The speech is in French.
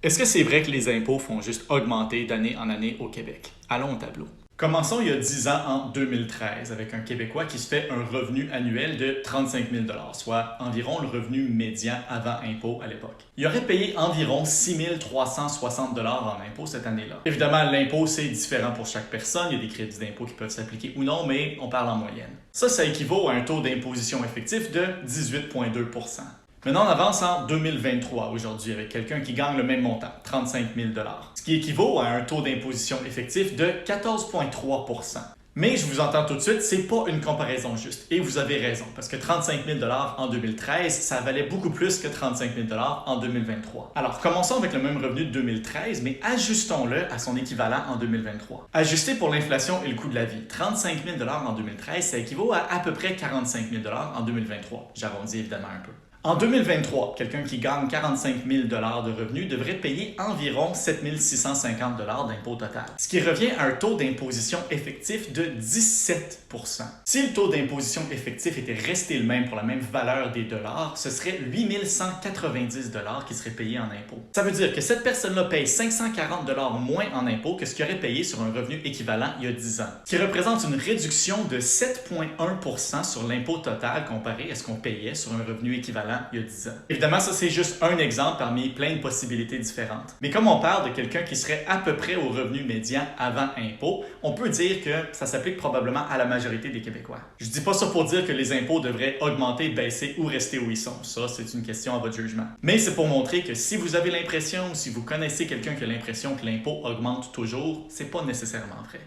Est-ce que c'est vrai que les impôts font juste augmenter d'année en année au Québec? Allons au tableau. Commençons il y a 10 ans, en 2013, avec un Québécois qui se fait un revenu annuel de 35 000 soit environ le revenu médian avant impôt à l'époque. Il aurait payé environ 6 360 en impôt cette année-là. Évidemment, l'impôt, c'est différent pour chaque personne. Il y a des crédits d'impôt qui peuvent s'appliquer ou non, mais on parle en moyenne. Ça équivaut à un taux d'imposition effectif de 18,2 Maintenant, on avance en 2023 aujourd'hui avec quelqu'un qui gagne le même montant, 35 000 ce qui équivaut à un taux d'imposition effectif de 14,3 Mais je vous entends tout de suite, c'est pas une comparaison juste. Et vous avez raison, parce que 35 000 en 2013, ça valait beaucoup plus que 35 000 en 2023. Alors, commençons avec le même revenu de 2013, mais ajustons-le à son équivalent en 2023. Ajusté pour l'inflation et le coût de la vie, 35 000 en 2013, ça équivaut à peu près 45 000 en 2023. J'arrondis évidemment un peu. En 2023, quelqu'un qui gagne 45 000 de revenus devrait payer environ 7 650 d'impôt total, ce qui revient à un taux d'imposition effectif de 17 Si le taux d'imposition effectif était resté le même pour la même valeur des dollars, ce serait 8 190 qui seraient payés en impôt. Ça veut dire que cette personne-là paye 540 moins en impôt que ce qu'il aurait payé sur un revenu équivalent il y a 10 ans, ce qui représente une réduction de 7,1 sur l'impôt total comparé à ce qu'on payait sur un revenu équivalent il y a 10 ans. Évidemment, ça c'est juste un exemple parmi plein de possibilités différentes. Mais comme on parle de quelqu'un qui serait à peu près au revenu médian avant impôt, on peut dire que ça s'applique probablement à la majorité des Québécois. Je dis pas ça pour dire que les impôts devraient augmenter, baisser ou rester où ils sont. Ça, c'est une question à votre jugement. Mais c'est pour montrer que si vous avez l'impression ou si vous connaissez quelqu'un qui a l'impression que l'impôt augmente toujours, c'est pas nécessairement vrai.